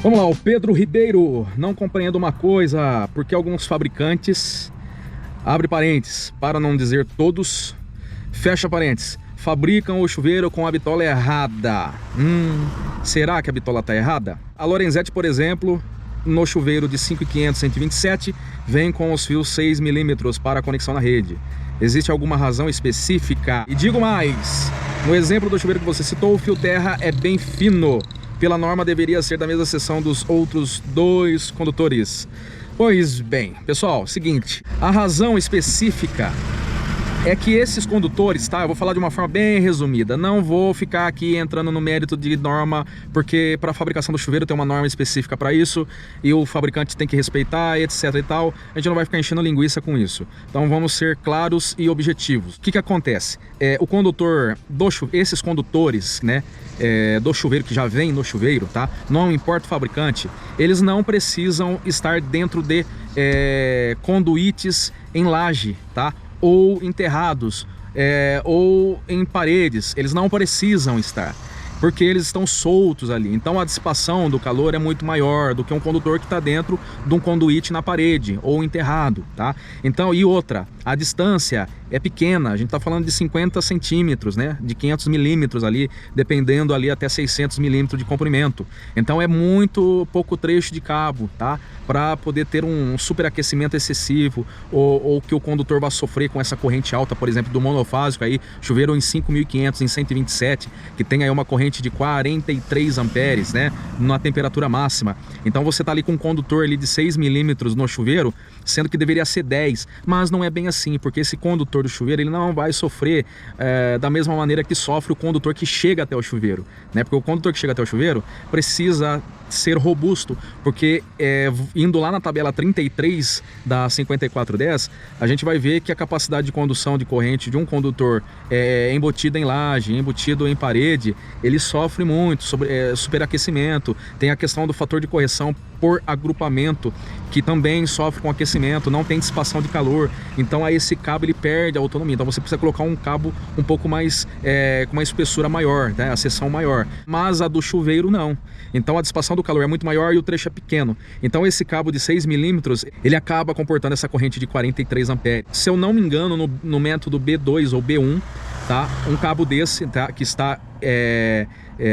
Vamos lá, o Pedro Ribeiro. Não compreendo uma coisa, porque alguns fabricantes, abre parênteses, para não dizer todos, fecha parênteses, fabricam o chuveiro com a bitola errada. Será que a bitola está errada? A Lorenzetti, por exemplo, no chuveiro de 5.500 127, vem com os fios 6 mm para a conexão na rede. Existe alguma razão específica? E digo mais, no exemplo do chuveiro que você citou, o fio terra é bem fino. Pela norma deveria ser da mesma seção dos outros dois condutores. Pois bem, pessoal, seguinte, a razão específica é que esses condutores, tá? Eu vou falar de uma forma bem resumida. Não vou ficar aqui entrando no mérito de norma, porque para a fabricação do chuveiro tem uma norma específica para isso e o fabricante tem que respeitar, etc e tal. A gente não vai ficar enchendo linguiça com isso. Então vamos ser claros e objetivos. O que acontece? O condutor do chuveiro, esses condutores, né, do chuveiro que já vem no chuveiro, tá? Não importa o fabricante, eles não precisam estar dentro de conduítes em laje, tá? Ou enterrados, ou em paredes. Eles não precisam estar, porque eles estão soltos ali. Então a dissipação do calor é muito maior do que um condutor que está dentro de um conduíte na parede ou enterrado, tá? Então, e outra, a distância é pequena, a gente está falando de 50 centímetros, né? De 500 milímetros ali, dependendo ali até 600 milímetros de comprimento. Então é muito pouco trecho de cabo, tá? Para poder ter um superaquecimento excessivo ou que o condutor vá sofrer com essa corrente alta, por exemplo, do monofásico aí, chuveiro em 5.500 em 127, que tem aí uma corrente de 43 amperes, né? Na temperatura máxima. Então você está ali com um condutor ali de 6 milímetros no chuveiro, sendo que deveria ser 10, mas não é bem assim, porque esse condutor do chuveiro ele não vai sofrer da mesma maneira que sofre o condutor que chega até o chuveiro, né? Porque o condutor que chega até o chuveiro precisa ser robusto, porque indo lá na tabela 33 da 5410, a gente vai ver que a capacidade de condução de corrente de um condutor embutido em laje, embutido em parede, ele sofre muito sobre superaquecimento. Tem a questão do fator de correção por agrupamento, que também sofre com aquecimento, não tem dissipação de calor, então aí esse cabo ele perde a autonomia. Então você precisa colocar um cabo um pouco mais com uma espessura maior, né? A seção maior, mas a do chuveiro não. Então a dissipação do calor é muito maior e o trecho é pequeno. Então esse cabo de 6 milímetros ele acaba comportando essa corrente de 43 amperes. Se eu não me engano, no método B2 ou B1, tá? Um cabo desse, tá? Que está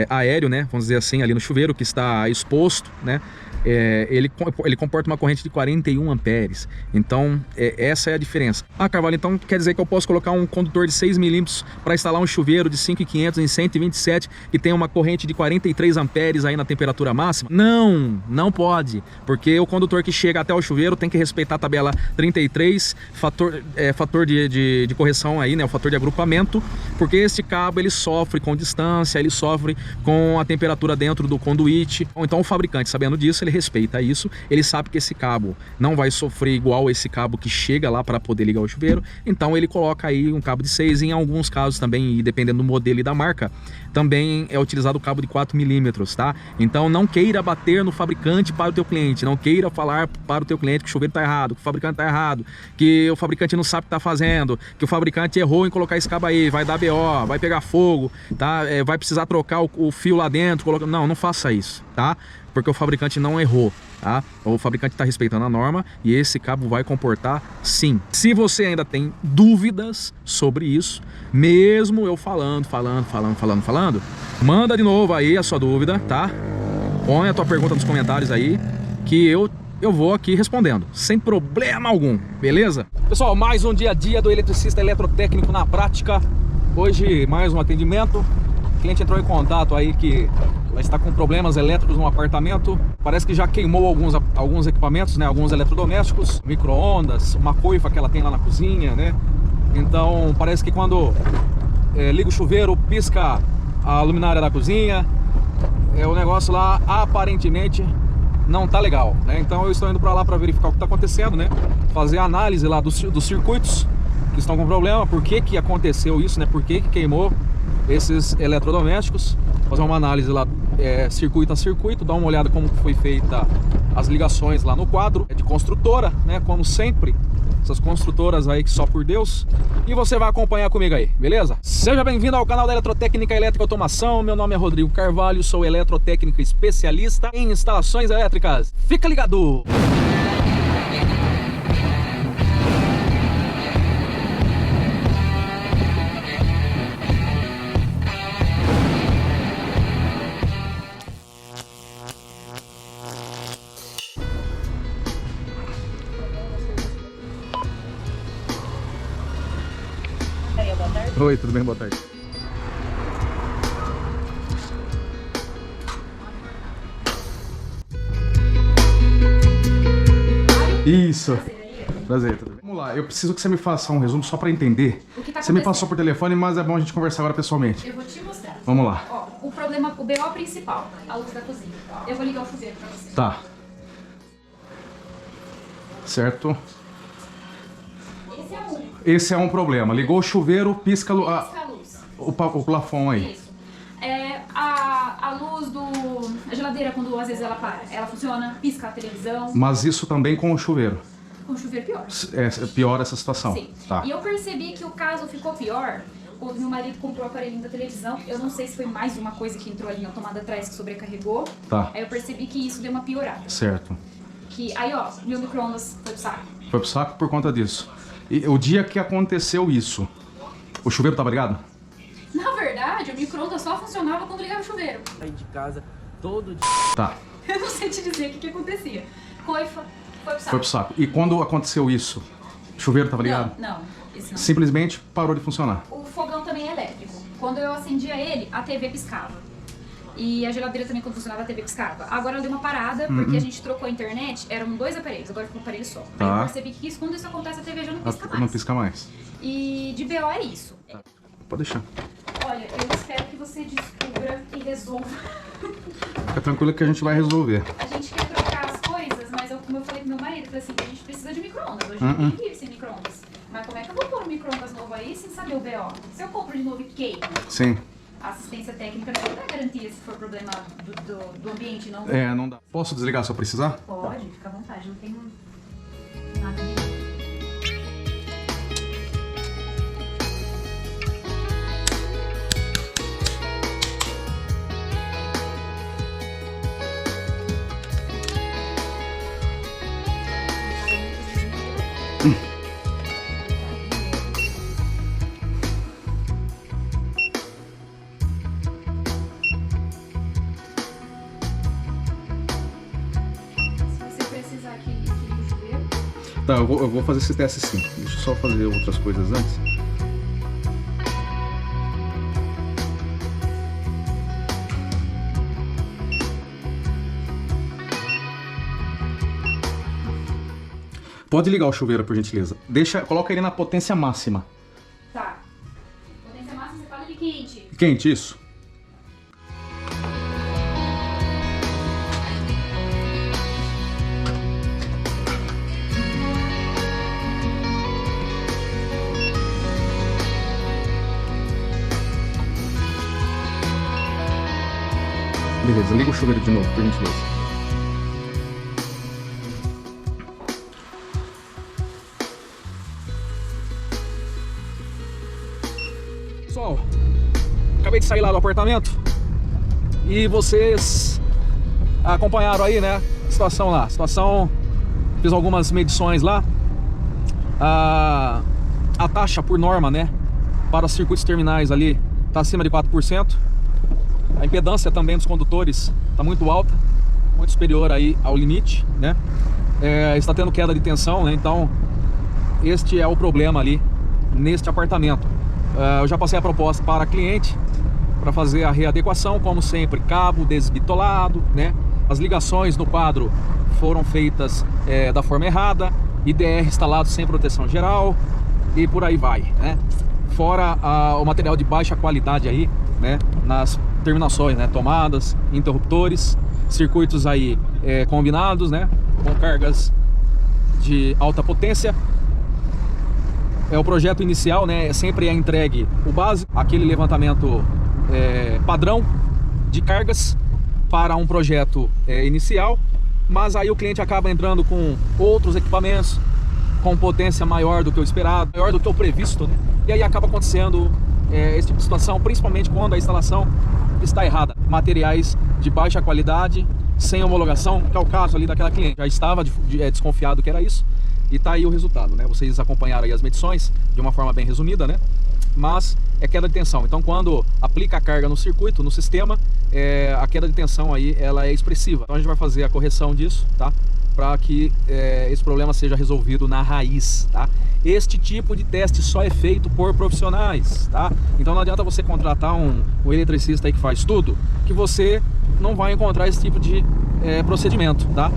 aéreo, né? Vamos dizer assim, ali no chuveiro, que está exposto, né? Ele comporta uma corrente de 41 amperes. Então essa é a diferença. Carvalho, então quer dizer que eu posso colocar um condutor de 6 milímetros para instalar um chuveiro de 5.500 em 127 que tem uma corrente de 43 amperes aí na temperatura máxima? Não pode, porque o condutor que chega até o chuveiro tem que respeitar a tabela 33, fator de correção aí, né? O fator de agrupamento, porque esse cabo ele sofre com distância, ele sofre com a temperatura dentro do conduíte. Então o fabricante, sabendo disso, ele respeita isso, ele sabe que esse cabo não vai sofrer igual esse cabo que chega lá para poder ligar o chuveiro, então ele coloca aí um cabo de 6, em alguns casos também, e dependendo do modelo e da marca, também é utilizado o cabo de 4 milímetros, tá? Então não queira bater no fabricante para o teu cliente, não queira falar para o teu cliente que o chuveiro está errado, que o fabricante está errado, que o fabricante não sabe o que está fazendo, que o fabricante errou em colocar esse cabo aí, vai dar BO, vai pegar fogo, tá? Vai precisar trocar o fio lá dentro, não faça isso, tá? Porque o fabricante não errou, tá? O fabricante está respeitando a norma e esse cabo vai comportar sim. Se você ainda tem dúvidas sobre isso, mesmo eu falando, manda de novo aí a sua dúvida, tá? Põe a tua pergunta nos comentários aí, que eu vou aqui respondendo, sem problema algum, beleza? Pessoal, mais um dia a dia do eletricista eletrotécnico na prática. Hoje mais um atendimento. O cliente entrou em contato aí que ela está com problemas elétricos no apartamento. Parece que já queimou alguns equipamentos, né? Alguns eletrodomésticos, micro-ondas, uma coifa que ela tem lá na cozinha, né? Então parece que quando liga o chuveiro, pisca a luminária da cozinha. O negócio lá aparentemente não tá legal, né? Então eu estou indo para lá para verificar o que está acontecendo, né? Fazer a análise lá dos circuitos que estão com problema, por que aconteceu isso, né? Por que queimou esses eletrodomésticos, fazer uma análise lá circuito a circuito, dar uma olhada como foi feita as ligações lá no quadro. É de construtora, né, como sempre, essas construtoras aí que só por Deus. E você vai acompanhar comigo aí, beleza? Seja bem-vindo ao canal da Eletrotécnica Elétrica Automação. Meu nome é Rodrigo Carvalho, sou eletrotécnico especialista em instalações elétricas. Fica ligado! Oi, tudo bem? Boa tarde. Isso. Prazer, tudo bem? Vamos lá, eu preciso que você me faça um resumo só pra entender. Você me passou por telefone, mas é bom a gente conversar agora pessoalmente. Eu vou te mostrar. Vamos lá. Ó, o problema, o BO principal, a luz da cozinha. Eu vou ligar o chuveiro pra você. Tá. Certo. Esse é um. Esse é um problema. Ligou o chuveiro, pisca Pisca a luz. o plafond aí. Isso. A luz a geladeira, quando às vezes ela para, ela funciona, pisca a televisão. Mas isso também com o chuveiro. Com o chuveiro pior. Piora essa situação. Sim. Tá. E eu percebi que o caso ficou pior quando meu marido comprou o aparelhinho da televisão. Eu não sei se foi mais uma coisa que entrou ali na tomada atrás que sobrecarregou. Tá. Aí eu percebi que isso deu uma piorada. Certo. Aí, ó, meu micro-ondas foi pro saco. Foi pro saco por conta disso. E o dia que aconteceu isso, o chuveiro tava ligado? Na verdade, o micro-ondas só funcionava quando ligava o chuveiro. Saí de casa todo dia. Tá. Eu não sei te dizer o que acontecia. Coifa, foi pro saco. Foi pro saco. E quando aconteceu isso, o chuveiro tava ligado? Não, esse não. Simplesmente parou de funcionar. O fogão também é elétrico. Quando eu acendia ele, a TV piscava. E a geladeira também, quando funcionava, a TV piscava. Agora ela deu uma parada, porque a gente trocou a internet, eram 2 aparelhos, agora ficou um aparelho só. Aí eu percebi que quando isso acontece, a TV já não pisca mais. Não pisca mais. E de BO é isso. Tá. Pode deixar. Olha, eu espero que você descubra e resolva. Fica tranquilo que a gente vai resolver. A gente quer trocar as coisas, mas como eu falei pro meu marido, eu falei assim, a gente precisa de micro-ondas. Hoje ninguém vive sem micro-ondas. Mas como é que eu vou pôr um micro-ondas novo aí sem saber o BO? Se eu compro de novo e queimo, Sim. a assistência técnica não dá garantia se for problema do ambiente, não? Não dá. Posso desligar se eu precisar? Pode, fica à vontade, não tem nada de... Tá, eu vou fazer esse teste sim. Deixa eu só fazer outras coisas antes. Pode ligar o chuveiro, por gentileza. Coloca ele na potência máxima. Tá. Potência máxima, você fala ele quente. Quente, isso. Beleza, liga o chuveiro de novo, por gentileza. Pessoal, acabei de sair lá do apartamento e vocês acompanharam aí, né, a situação lá. Fiz algumas medições lá. A taxa por norma, né, para os circuitos terminais ali está acima de 4%. A impedância também dos condutores está muito alta, muito superior aí ao limite, né? Está tendo queda de tensão, né? Então, este é o problema ali neste apartamento. Eu já passei a proposta para a cliente para fazer a readequação, como sempre, cabo desbitolado, né? As ligações no quadro foram feitas da forma errada, IDR instalado sem proteção geral e por aí vai, né? Fora o material de baixa qualidade aí, né? Nas terminações, né? Tomadas, interruptores, circuitos aí combinados, né? Com cargas de alta potência. O projeto inicial, né? Sempre é entregue o básico, aquele levantamento padrão de cargas para um projeto inicial, mas aí o cliente acaba entrando com outros equipamentos com potência maior do que o esperado, maior do que o previsto, né? E aí acaba acontecendo esse tipo de situação, principalmente quando a instalação está errada. Materiais de baixa qualidade, sem homologação, que é o caso ali daquela cliente. Já estava desconfiado que era isso, e tá aí o resultado, né? Vocês acompanharam aí as medições de uma forma bem resumida, né? Mas é queda de tensão. Então, quando aplica a carga no circuito, no sistema, a queda de tensão aí, ela é expressiva. Então a gente vai fazer a correção disso, tá? Para que esse problema seja resolvido na raiz, tá? Este tipo de teste só é feito por profissionais, tá? Então não adianta você contratar um eletricista aí que faz tudo, que você não vai encontrar esse tipo de procedimento, tá?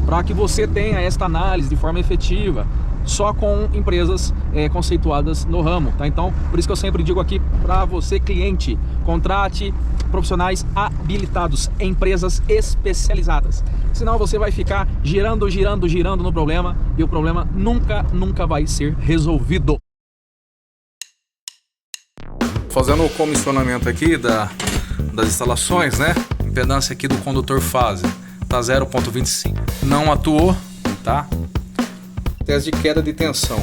Para que você tenha esta análise de forma efetiva, só com empresas conceituadas no ramo, tá? Então, por isso que eu sempre digo aqui para você, cliente, contrate profissionais habilitados, empresas especializadas. Senão você vai ficar girando no problema e o problema nunca vai ser resolvido. Fazendo o comissionamento aqui das instalações, né? Impedância aqui do condutor fase tá 0,25. Não atuou, tá? Teste de queda de tensão.